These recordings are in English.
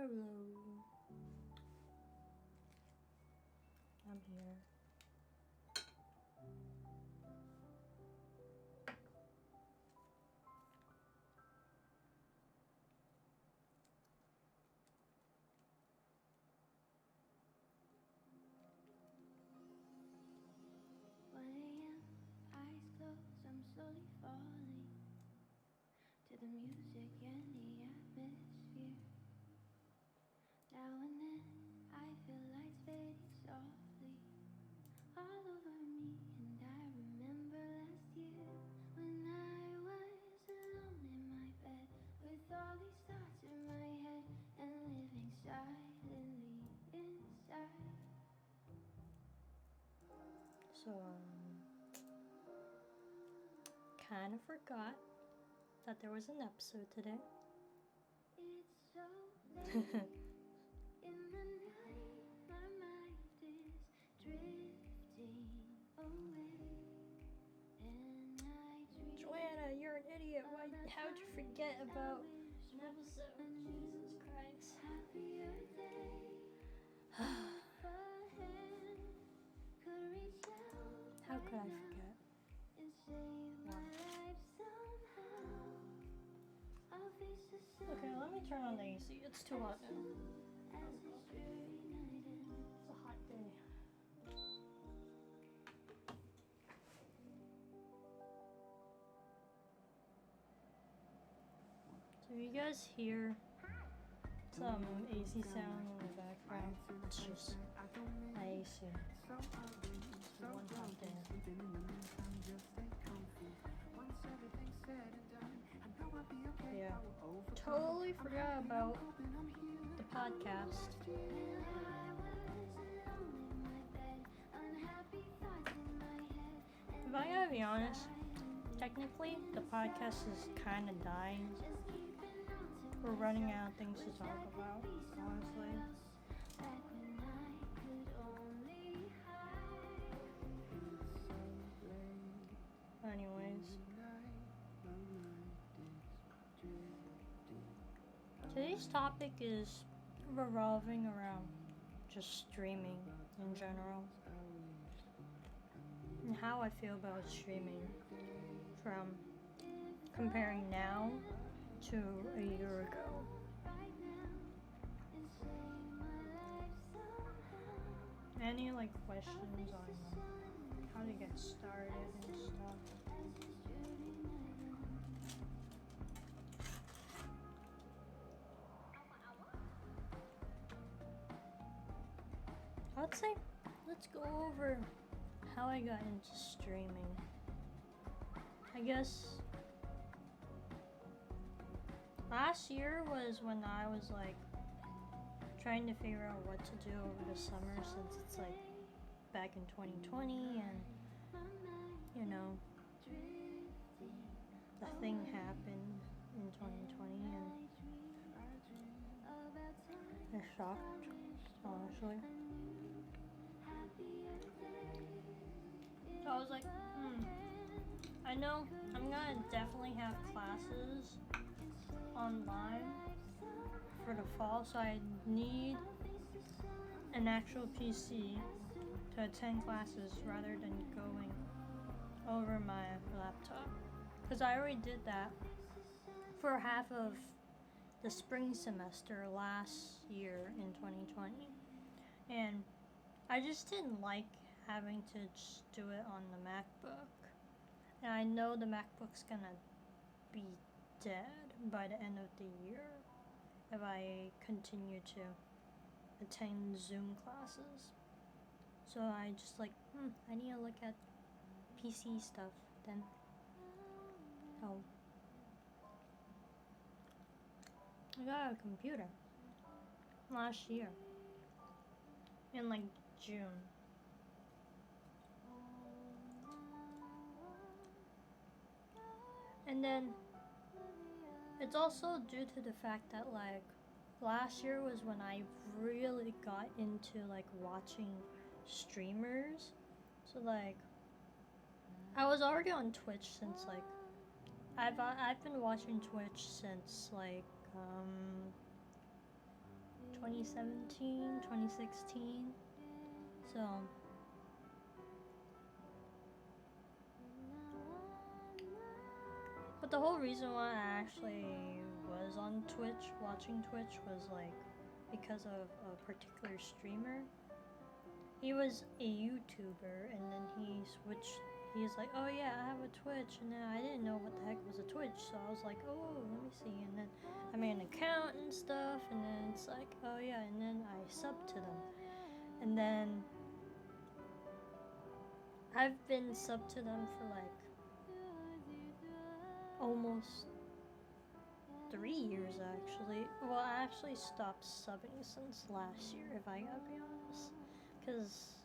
Hello. I'm here. Eyes closed, I'm slowly falling to the music and the atmosphere. Now and then I feel lights fading softly all over me, and I remember last year when I was alone in my bed with all these thoughts in my head and living silently inside. So, kind of forgot that there was an episode today. It's so late in the night, my mind is drifting away, and I dream. Joanna, you're an idiot. How'd you forget about an episode? Jesus Christ. Happier day. How could I forget? Okay, let me turn on the AC. It's too hot now. It's a hot day. So you guys hear some AC sound in the background? It's just my AC. It's one hot day. Yeah, totally forgot about the podcast. If I gotta be honest, technically the podcast is kind of dying. We're running out of things to talk about, honestly. Anyways. Today's topic is revolving around just streaming in general. And how I feel about streaming from comparing now to a year ago. Any questions on how to get started and stuff? I'd say let's go over how I got into streaming. I guess last year was when I was trying to figure out what to do over the summer, since it's back in 2020 and the thing happened in 2020 and it shocked, honestly. So I was like, I know I'm gonna definitely have classes online for the fall, so I need an actual PC to attend classes rather than going over my laptop. Because I already did that for half of the spring semester last year in 2020. And I just didn't like having to just do it on the MacBook. And I know the MacBook's gonna be dead by the end of the year if I continue to attend Zoom classes. So I just I need to look at PC stuff then. Oh. I got a computer last year in June. And then it's also due to the fact that last year was when I really got into watching streamers. So I was already on Twitch since I've been watching Twitch since 2017, 2016. So but the whole reason why I actually was on Twitch, watching Twitch, was like because of a particular streamer. He was a YouTuber, and then he switched. He's like, oh yeah, I have a Twitch, and then I didn't know what the heck was a Twitch, so I was like, oh, let me see, and then I made an account and stuff, and then it's like, oh yeah, and then I subbed to them, and then I've been subbed to them for like almost 3 years actually. Well, I actually stopped subbing since last year, if I gotta be honest, because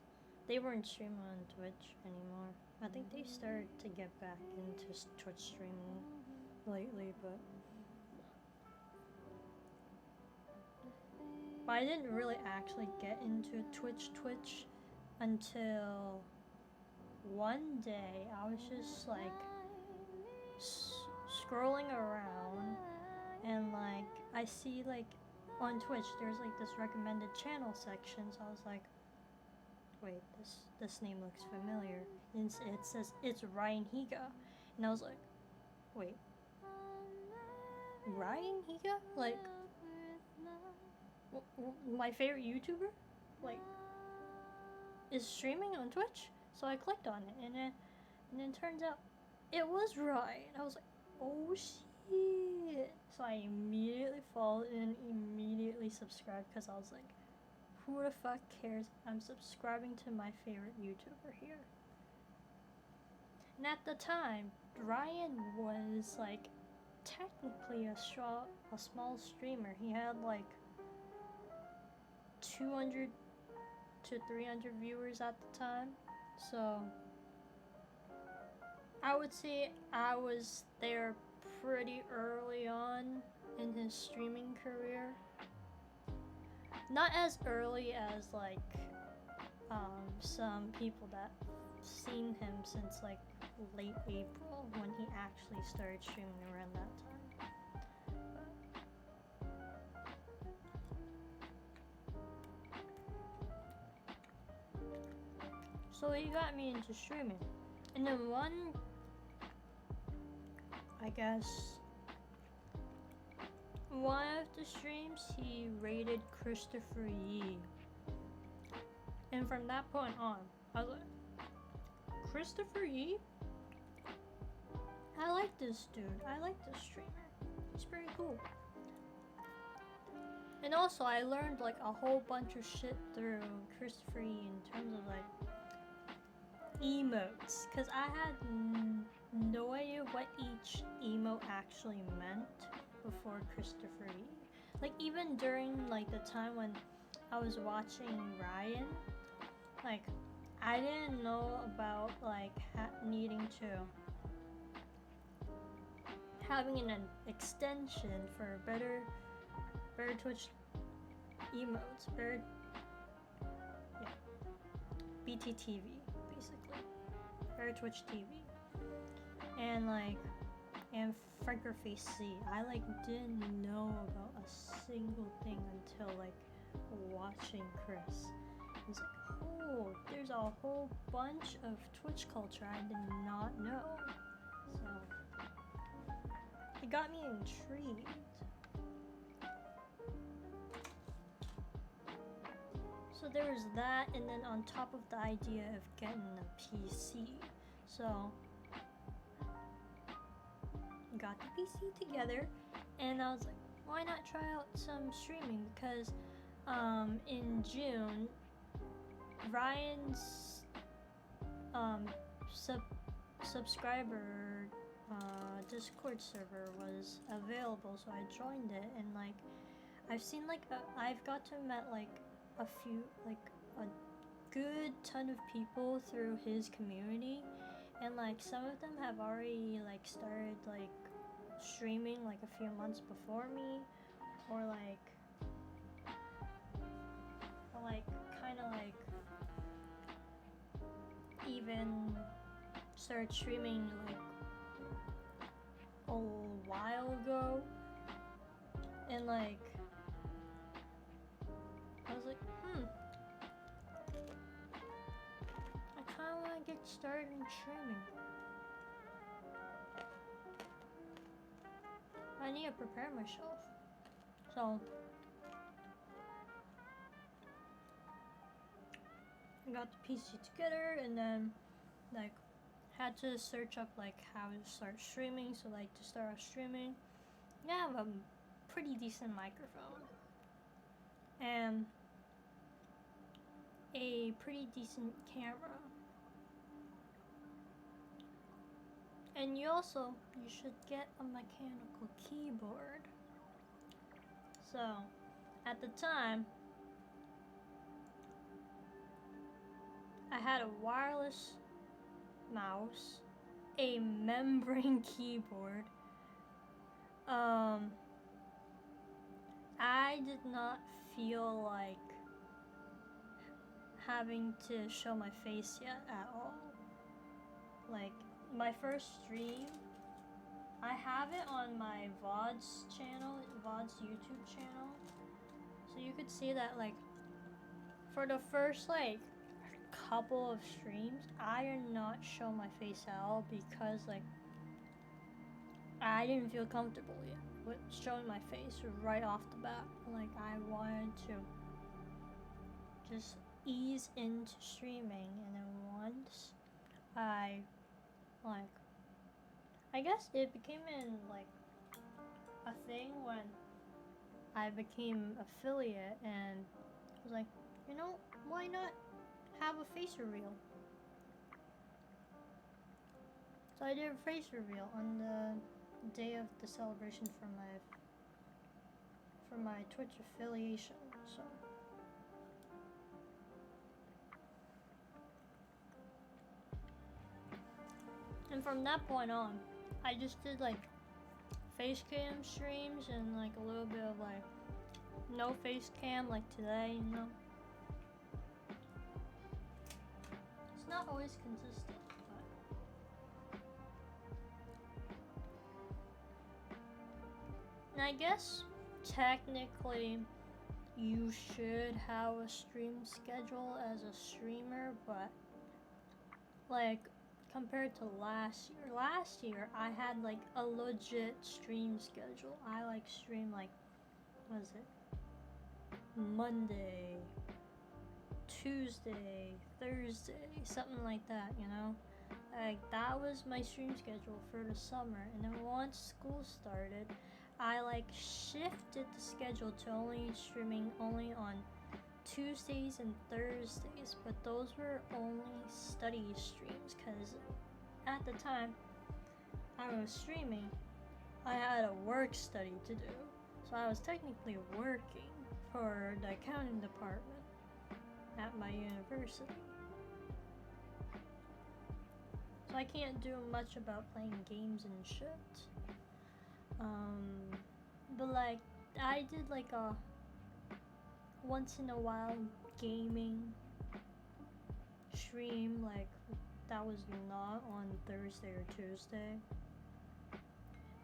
they weren't streaming on Twitch anymore. I think they started to get back into Twitch streaming lately, but I didn't really actually get into Twitch until one day I was just like scrolling around, and like I see like on Twitch there's like this recommended channel section, so I was like, wait, this name looks familiar. And it says it's Ryan Higa, and I was like, wait, Ryan Higa? Like my favorite YouTuber, like, is streaming on Twitch? So I clicked on it, and then turns out it was Ryan. I was like, oh shit! So I immediately followed and immediately subscribed, because I was like, who the fuck cares? I'm subscribing to my favorite YouTuber here. And at the time, Ryan was like technically a small streamer. He had like 200 to 300 viewers at the time. So I would say I was there pretty early on in his streaming career. Not as early as like some people that seen him since like late April, when he actually started streaming around that time. So he got me into streaming. And then one of the streams, he rated Christopher Yee. And from that point on, I was like, Christopher Yee? I like this dude. I like this streamer. He's pretty cool. And also, I learned like a whole bunch of shit through Christopher Yee in terms of like emotes, because I had no idea what each emote actually meant before Christopher Yee. Like even during like the time when I was watching Ryan, like I didn't know about like needing to having an extension for better Twitch emotes, BTTV basically, better Twitch TV, and Franker Face C. I like didn't know about a single thing until like watching Chris. It's like, oh, there's a whole bunch of Twitch culture I did not know. So it got me intrigued. So there was that, and then on top of the idea of getting a PC, so got the PC together, and I was like, why not try out some streaming? Because in June, Ryan's subscriber Discord server was available, so I joined it, and like I've seen like I've got to met like a good ton of people through his community, and like some of them have already like started like streaming like a few months before me, or kind of like even started streaming like a while ago, and like I was like, I kind of want to get started in streaming. I need to prepare myself. So I got the PC together and then like had to search up like how to start streaming. So like to start streaming, you have a pretty decent microphone and a pretty decent camera. And you should get a mechanical keyboard. So at the time I had a wireless mouse, a membrane keyboard. I did not feel like having to show my face yet at all. Like my first stream, I have it on my VOD's YouTube channel. So you could see that like for the first like couple of streams, I did not show my face at all because like I didn't feel comfortable yet with showing my face right off the bat. Like I wanted to just ease into streaming, and then once I guess it became a thing when I became affiliate, and I was like, why not have a face reveal? So I did a face reveal on the day of the celebration for my Twitch affiliation. So and from that point on, I just did like face cam streams and like a little bit of like no face cam like today, It's not always consistent, but and I guess technically you should have a stream schedule as a streamer, but like compared to last year I had like a legit stream schedule. I like stream like, what is it, Monday, Tuesday, Thursday, something like that, Like that was my stream schedule for the summer. And then once school started, I like shifted the schedule to only streaming only on Tuesdays and Thursdays, but those were only study streams because at the time I was streaming, I had a work study to do. So I was technically working for the accounting department at my university. So I can't do much about playing games and shit. But like I did like a once in a while gaming stream, like that was not on Thursday or Tuesday.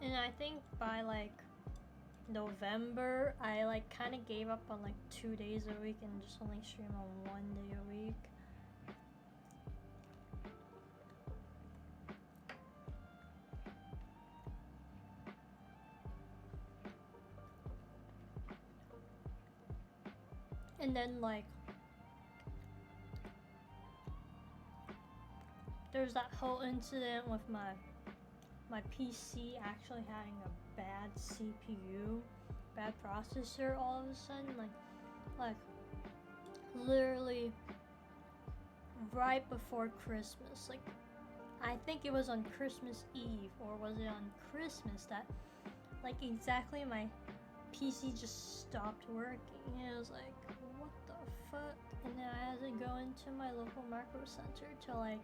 And I think by like November, I like kind of gave up on like 2 days a week and just only stream on 1 day a week. And then like there's that whole incident with my PC actually having a bad CPU, bad processor all of a sudden, like literally right before Christmas. Like I think it was on Christmas Eve, or was it on Christmas, that like exactly my PC just stopped working. And I was like, what the fuck? And then I had to go into my local macro center to like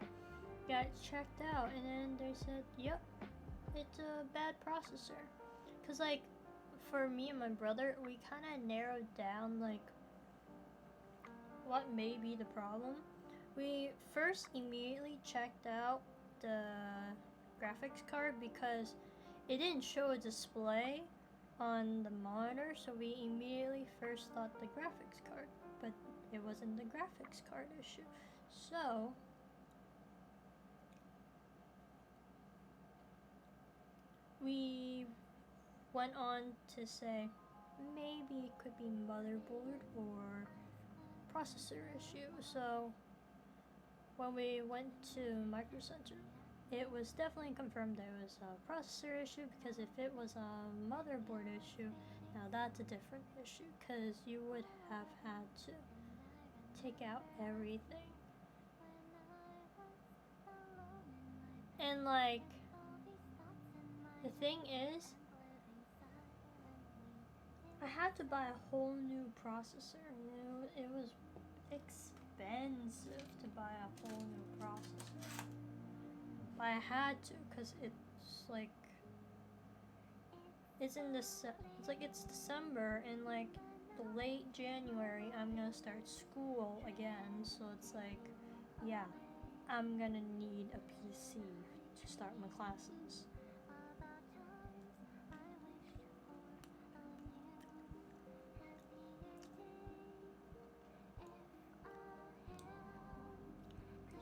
get it checked out, and then they said, yep, it's a bad processor. Cause like for me and my brother, we kind of narrowed down like what may be the problem. We first immediately checked out the graphics card because it didn't show a display on the monitor, so we immediately first thought the graphics card. but it wasn't the graphics card issue. So we went on to say maybe it could be motherboard or processor issue. So when we went to Micro Center, it was definitely confirmed that it was a processor issue, because if it was a motherboard issue, now that's a different issue, because you would have had to take out everything. And like, the thing is, I had to buy a whole new processor. It was expensive to buy a whole new processor. But I had to, because it's like, it's December, and like the late January I'm gonna start school again, so it's like, yeah, I'm gonna need a PC to start my classes.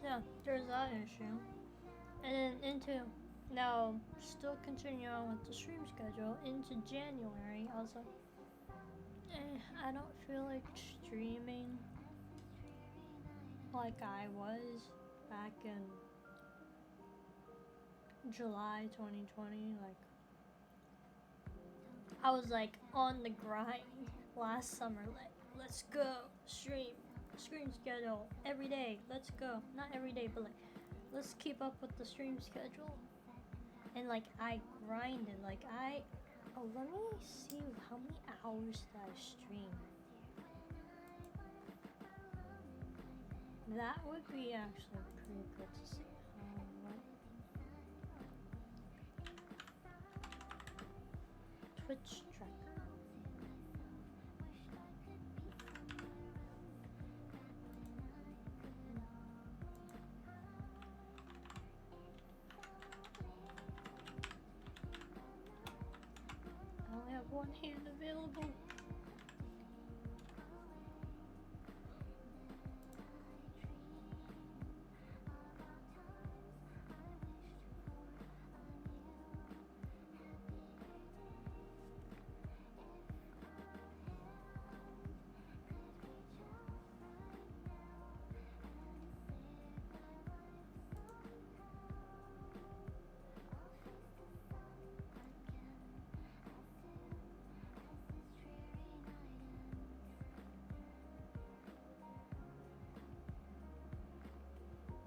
Yeah, there's that issue. And then now still continuing on with the stream schedule, into January, I was like, I don't feel like streaming like I was back in July 2020. Like, I was like on the grind last summer, like, let's go stream schedule every day, let's go. Not every day, but like, let's keep up with the stream schedule. And like, I grinded, like, let me see how many hours did I stream. That would be actually pretty good to see. Twitch tracker. I only have one hand available.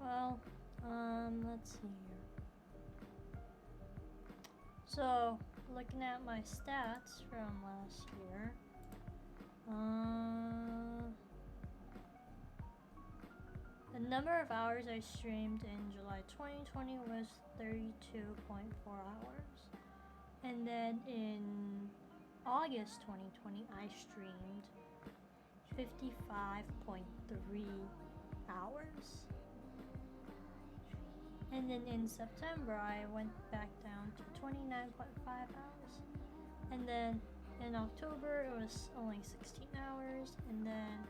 Well, let's see here. So, looking at my stats from last year, the number of hours I streamed in July 2020 was 32.4 hours. And then in August 2020, I streamed 55.3 hours. And then in September, I went back down to 29.5 hours. And then in October, it was only 16 hours. And then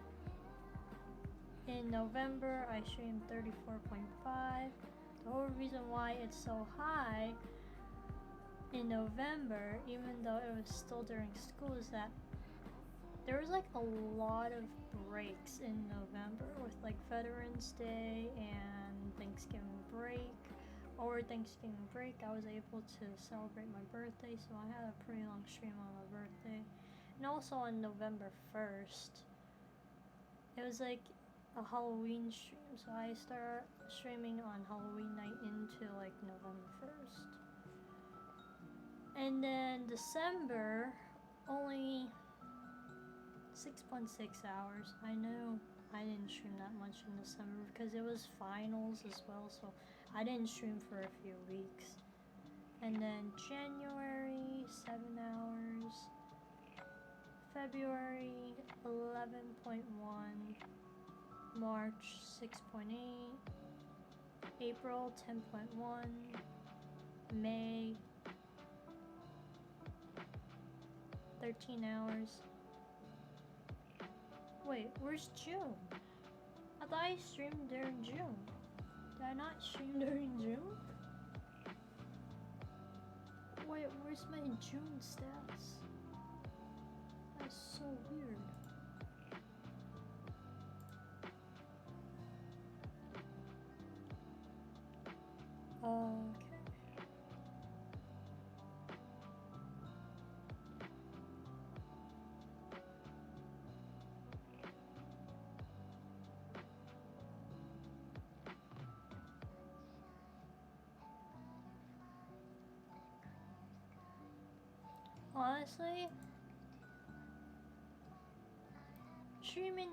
in November, I streamed 34.5. The whole reason why it's so high in November, even though it was still during school, is that there was like a lot of breaks in November, with like Veterans Day and Thanksgiving break. Over Thanksgiving break, I was able to celebrate my birthday, so I had a pretty long stream on my birthday. And also on November 1st, it was like a Halloween stream, so I started streaming on Halloween night into like November 1st. And then December, only 6.6 hours. I know I didn't stream that much in December because it was finals as well, so I didn't stream for a few weeks. And then January, 7 hours. February, 11.1. March, 6.8. April, 10.1. May, 13 hours. Wait, where's June? I thought I streamed during June. Did I not stream during June? Wait, where's my June stats? That's so weird. Okay. Honestly, streaming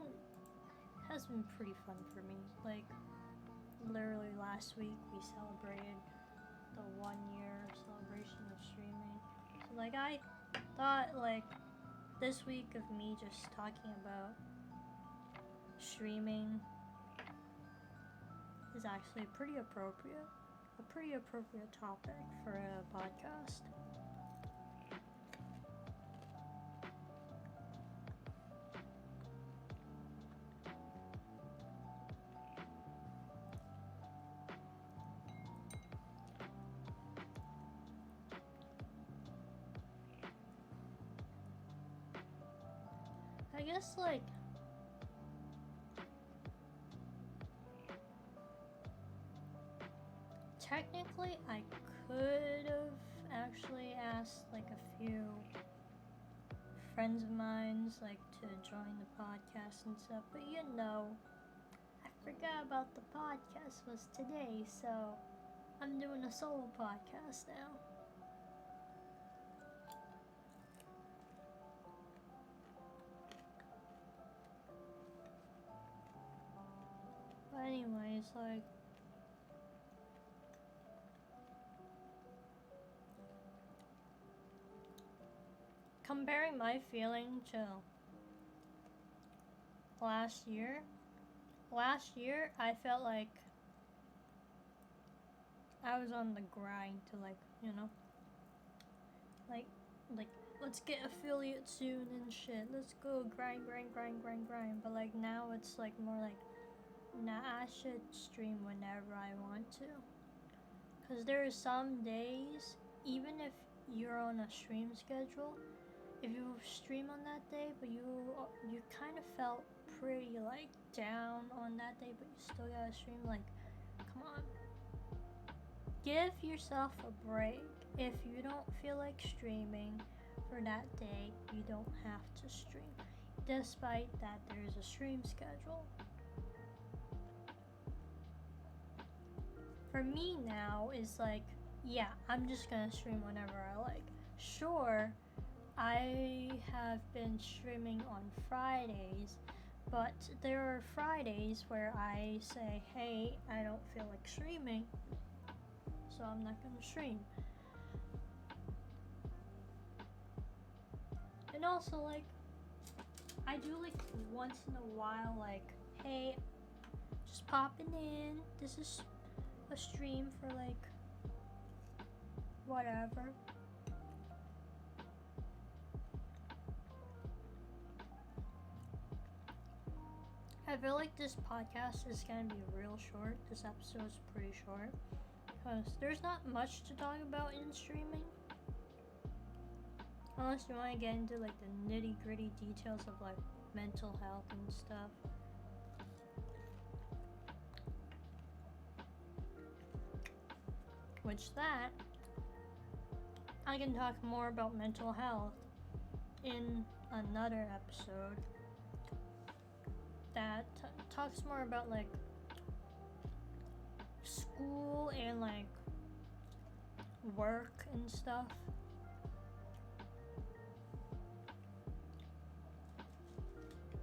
has been pretty fun for me. Like, literally last week we celebrated the 1 year celebration of streaming. So, like, I thought, like, this week of me just talking about streaming is actually pretty appropriate. A pretty appropriate topic for a podcast. I guess, like, technically I could have actually asked, like, a few friends of mine, like, to join the podcast and stuff, but you know, I forgot about the podcast was today, so I'm doing a solo podcast now. But anyways, like, comparing my feeling to last year I felt like I was on the grind to, like, you know, like let's get affiliate soon and shit. Let's go grind. But like now it's like more like, nah, I should stream whenever I want to. Cause there are some days, even if you're on a stream schedule, if you stream on that day, but you kind of felt pretty like down on that day, but you still gotta stream. Like, come on, give yourself a break. If you don't feel like streaming for that day, you don't have to stream, despite that there's a stream schedule. For me now is like, yeah, I'm just gonna stream whenever I like. Sure, I have been streaming on Fridays, but there are Fridays where I say, hey, I don't feel like streaming, so I'm not gonna stream. And also, like, I do, like, once in a while, like, hey, just popping in, this is a stream for, like, whatever. I feel like this podcast is gonna be real short. This episode is pretty short because there's not much to talk about in streaming, unless you want to get into, like, the nitty-gritty details of, like, mental health and stuff. Which that I can talk more about mental health in another episode that talks more about, like, school and, like, work and stuff.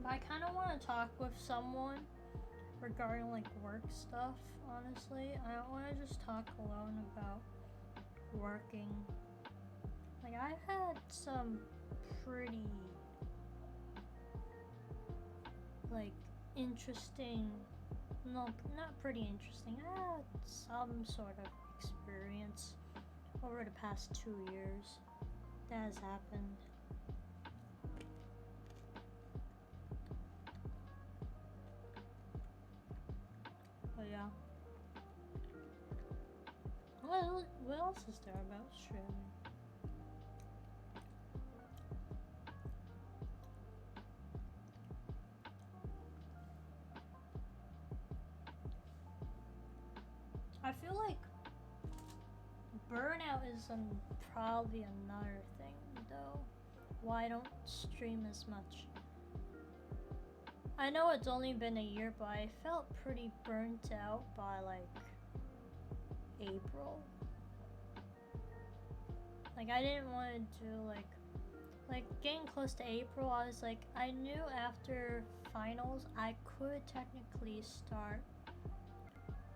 But I kind of want to talk with someone regarding, like, work stuff, honestly. I don't want to just talk alone about working. Like, I've had some pretty, like, interesting, no, not pretty interesting, I had some sort of experience over the past 2 years that has happened. What else is there about streaming? I feel like burnout is probably another thing, though. Why I don't stream as much. I know it's only been a year, but I felt pretty burnt out by like April. Like I didn't want to do like getting close to April. I was like, I knew after finals I could technically start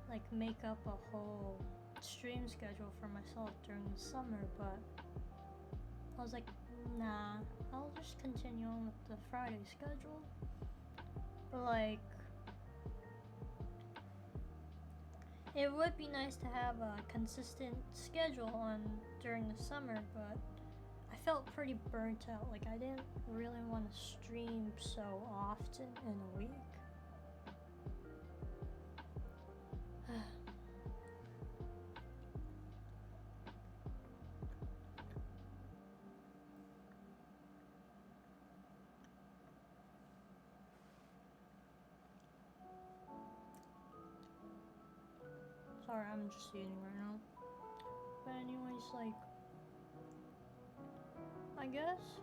like make up a whole stream schedule for myself during the summer, but I was like, nah, I'll just continue on with the Friday schedule. But like, it would be nice to have a consistent schedule on during the summer, but I felt pretty burnt out. Like I didn't really want to stream so often in a week. Sorry, I'm just eating right now. But anyways, like, I guess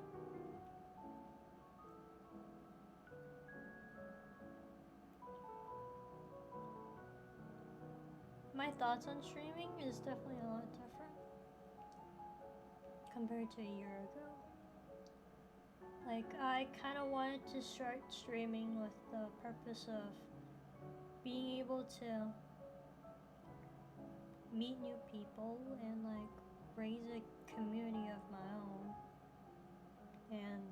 my thoughts on streaming is definitely a lot different compared to a year ago. Like, I kind of wanted to start streaming with the purpose of being able to meet new people and like raise a community of my own, and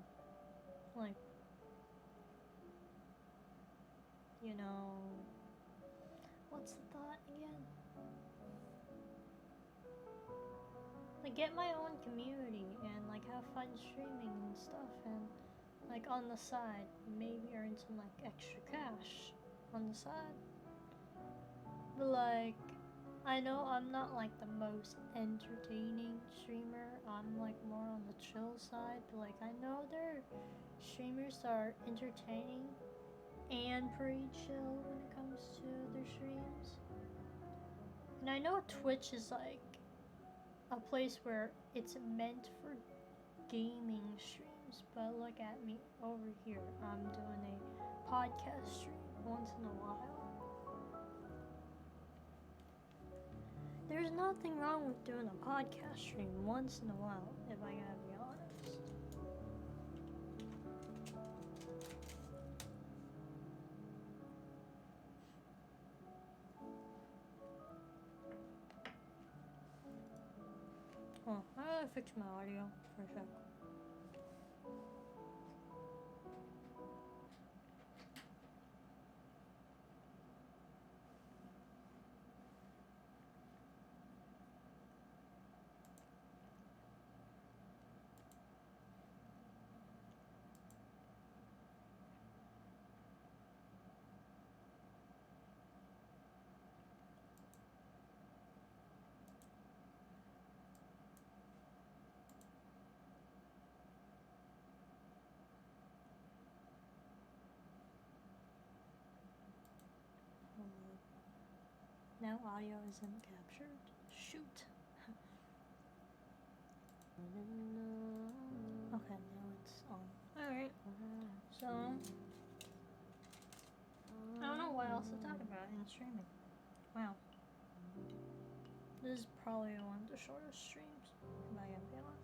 like, you know, what's the thought again? Like get my own community and like have fun streaming and stuff, and like on the side maybe earn some like extra cash on the side. But like, I know I'm not like the most entertaining streamer. I'm like more on the chill side, but like I know there are streamers that are entertaining and pretty chill when it comes to their streams. And I know Twitch is like a place where it's meant for gaming streams, but look at me over here. I'm doing a podcast stream once in a while. There's nothing wrong with doing a podcast stream once in a while, if I gotta be honest. Oh, I gotta fix my audio for a sec. Now audio isn't captured. Shoot. Okay, now it's on. Alright. So, I don't know what else to talk about in streaming. Wow. This is probably one of the shortest streams, if I gotta be honest.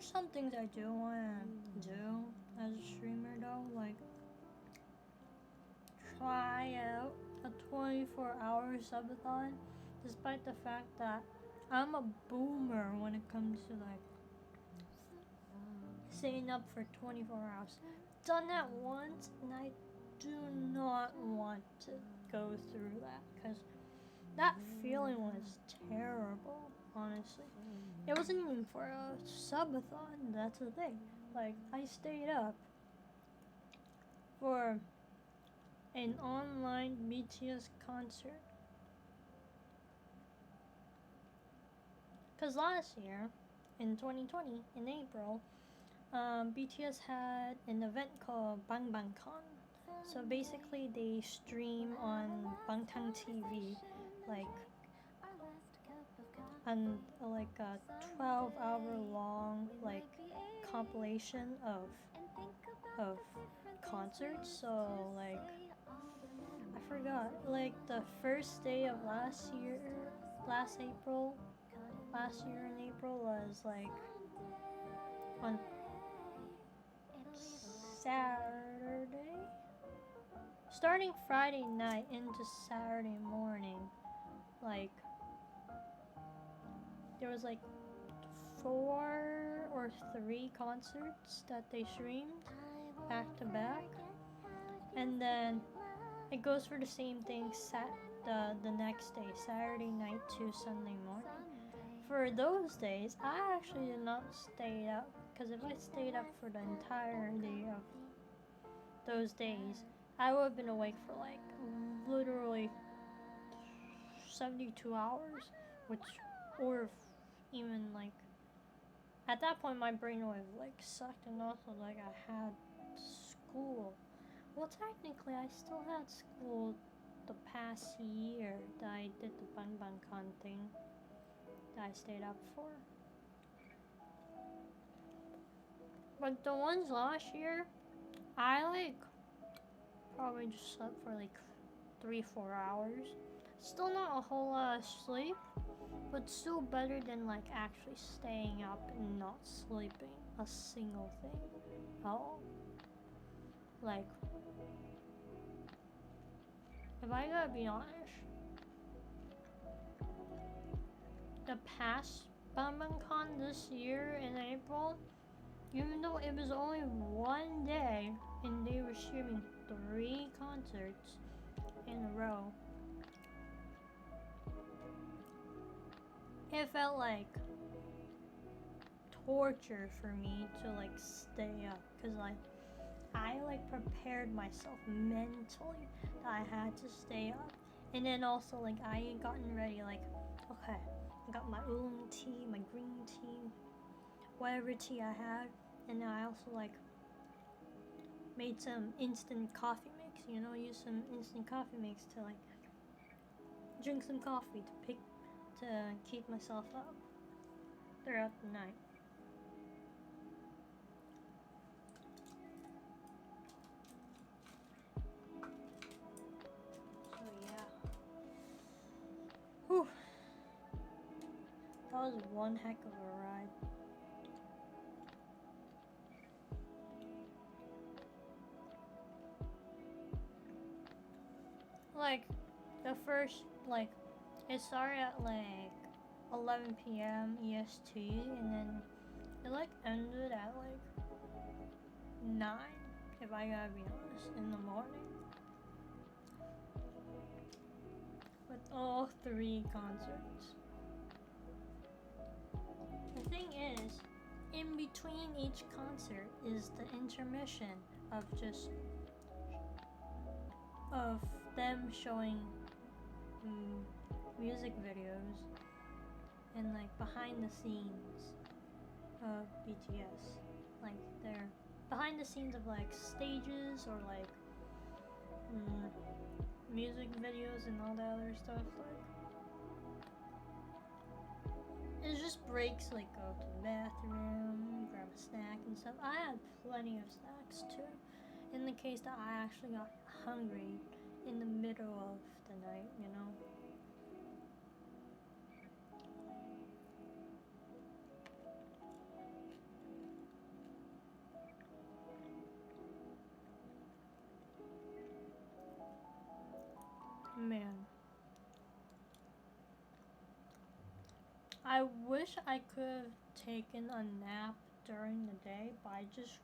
There's some things I do want to do as a streamer though, like try out a 24-hour subathon, despite the fact that I'm a boomer when it comes to like staying up for 24 hours. Done that once, and I do not want to go through that because that feeling was terrible, honestly. It wasn't even for a subathon, that's the thing. Like, I stayed up for an online BTS concert. Because last year, in 2020, in April, BTS had an event called Bang Bang Con. So basically, they stream on Bangtan TV, like on like a 12-hour long like compilation of concerts. So like I forgot, like the first day of last year in April was like on Saturday, starting Friday night into Saturday morning. Like there was like 4 or 3 concerts that they streamed back to back, and then it goes for the same thing the next day, Saturday night to Sunday morning. For those days, I actually did not stay up, because if I stayed up for the entire day of those days, I would have been awake for like literally 72 hours, which, or even like, at that point my brain would have like sucked, and also like I had school. Well, technically I still had school the past year that I did the Bang Bang Con thing that I stayed up for. But the ones last year, I like probably just slept for like 3-4 hours. Still not a whole lot of sleep, but still better than like actually staying up and not sleeping a single thing at all. Like, if I gotta be honest, the past Con this year in April, even though it was only one day and they were streaming 3 concerts in a row, it felt like torture for me to like stay up, because like I like prepared myself mentally that I had to stay up, and then also like I ain't gotten ready, like okay, I got my oolong tea, my green tea, whatever tea I had, and then I also like made some instant coffee mix, use some instant coffee mix to like drink some coffee to keep myself up throughout the night. So yeah. Whew. That was one heck of a ride. Like, the first, like, it started at like 11 p.m. EST, and then it like ended at like 9, if I gotta be honest, in the morning. With all 3 concerts. The thing is, in between each concert is the intermission of them showing music videos and like behind the scenes of BTS, like their behind the scenes of like stages or like music videos and all that other stuff. Like, it's just breaks, like go to the bathroom, grab a snack and stuff. I had plenty of snacks too, in the case that I actually got hungry in the middle of the night, man. I wish I could have taken a nap during the day, but I just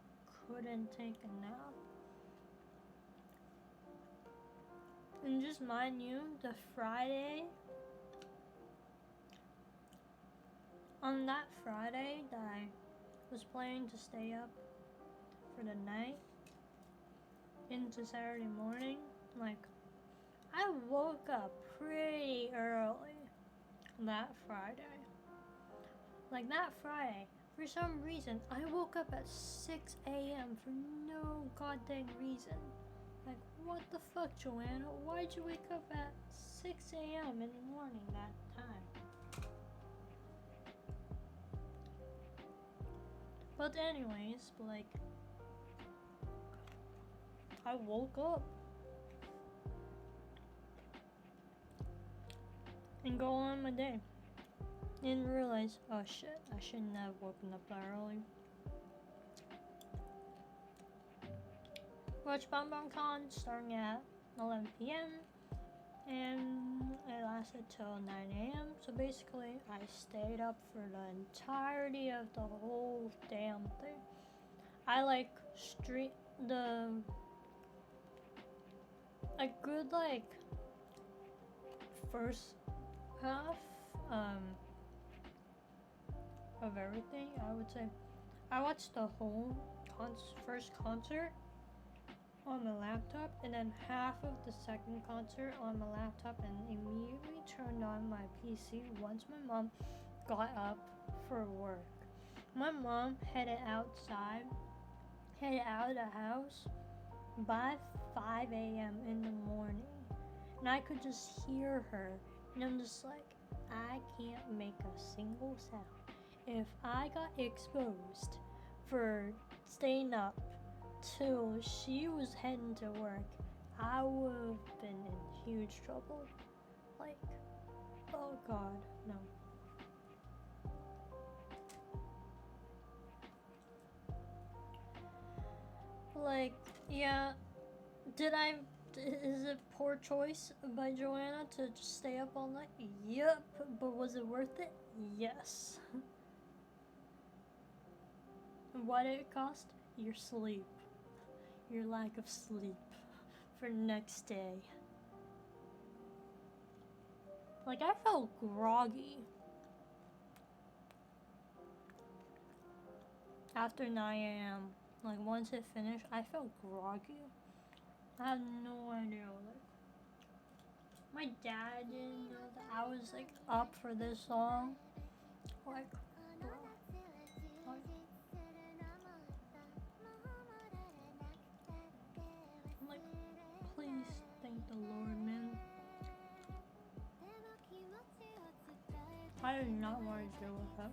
couldn't take a nap. And just mind you, the Friday, on that Friday that I was planning to stay up for the night into Saturday morning, like, I woke up pretty early that Friday. Like, that Friday, for some reason, I woke up at 6 a.m. for no goddamn reason. Like, what the fuck, Joanna? Why'd you wake up at 6 a.m. in the morning that time? But anyways, like, I woke up and go on my day. Didn't realize, oh shit, I shouldn't have woken up that early. Watched BonBonCon starting at 11 p.m. and it lasted till 9 a.m. So basically, I stayed up for the entirety of the whole damn thing. I like a good like first half of everything. I would say I watched the whole first concert on my laptop, and then half of the second concert on my laptop, and immediately turned on my PC once my mom got up for work. My mom headed out of the house by 5 a.m. in the morning, and I could just hear her, and I'm just like, I can't make a single sound. If I got exposed for staying up till she was heading to work, I would have been in huge trouble. Like, oh god, no. Like, yeah, is it poor choice by Joanna to just stay up all night? Yep, but was it worth it? Yes. What did it cost? Your sleep. Your lack of sleep for next day. Like, I felt groggy after 9 a.m. Like, once it finished, I felt groggy. I had no idea. Like, my dad didn't know that I was like up for this song. Like, bro. Like, I'm like, please thank the Lord, man. I did not want to deal with that.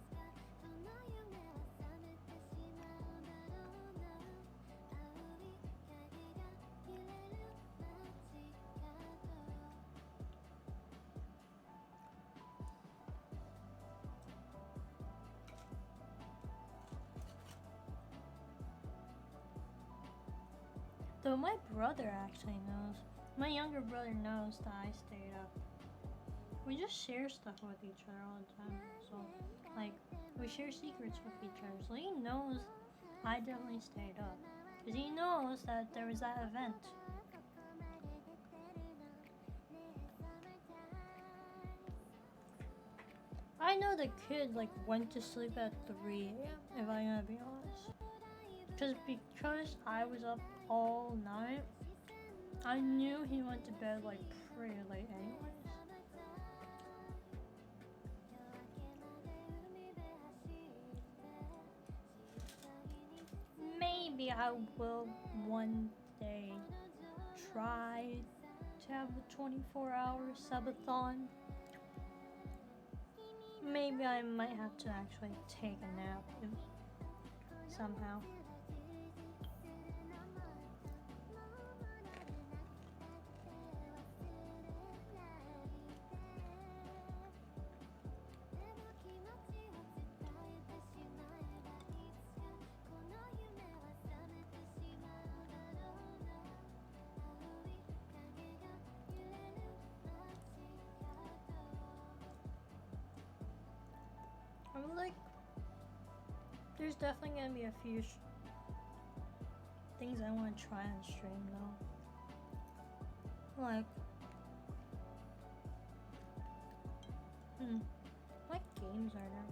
Though my brother actually knows. My younger brother knows that I stayed up. We just share stuff with each other all the time. So, like, we share secrets with each other. So he knows I definitely stayed up. Because he knows that there was that event. I know the kid, like, went to sleep at 3 a.m., if I'm gonna be honest. Because I was up all night, I knew he went to bed like pretty late anyways. Maybe I will one day try to have a 24-hour subathon. Maybe I might have to actually take a nap somehow. like there's definitely gonna be a few things I want to try on stream though. Like, what games are there?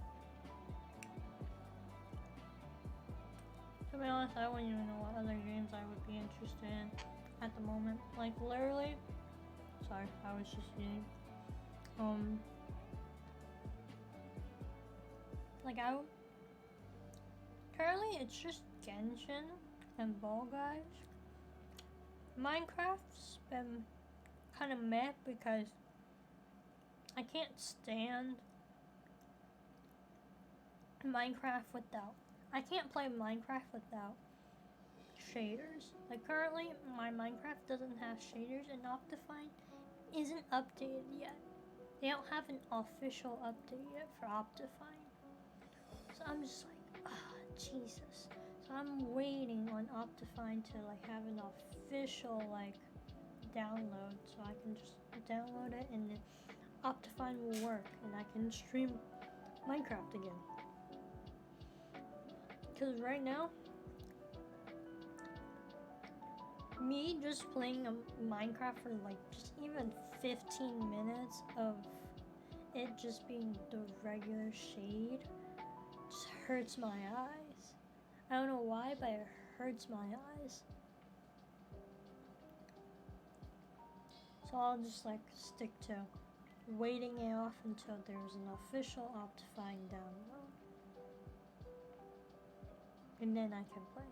To be honest, I wouldn't even know what other games I would be interested in at the moment. Like, literally, sorry, I was just eating. Like, currently it's just Genshin and Ball Guys. Minecraft's been kind of meh because I can't stand Minecraft without. I can't play Minecraft without shaders. Like currently, my Minecraft doesn't have shaders, and Optifine isn't updated yet. They don't have an official update yet for Optifine. So I'm just like, Jesus. So I'm waiting on Optifine to like have an official like download, so I can just download it and then Optifine will work, and I can stream Minecraft again. Because right now, me just playing Minecraft for like just even 15 minutes of it just being the regular shade just hurts my eyes. I don't know why, but it hurts my eyes. So I'll just like stick to waiting it off until there's an official Optifine download. And then I can play.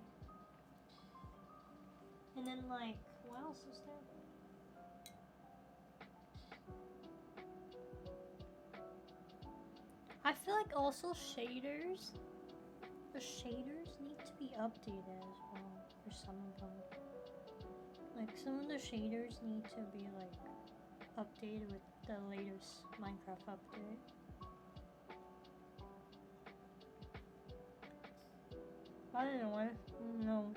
And then like, what else is there? I feel like also shaders, the shaders need to be updated as well for some of them. Like some of the shaders need to be like updated with the latest Minecraft update. I don't know what. Who knows?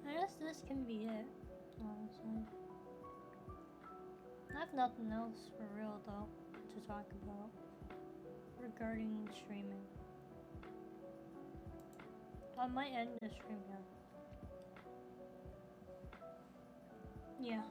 I guess this can be it, honestly. I have nothing else for real though to talk about regarding streaming. I might end the stream now. Yeah.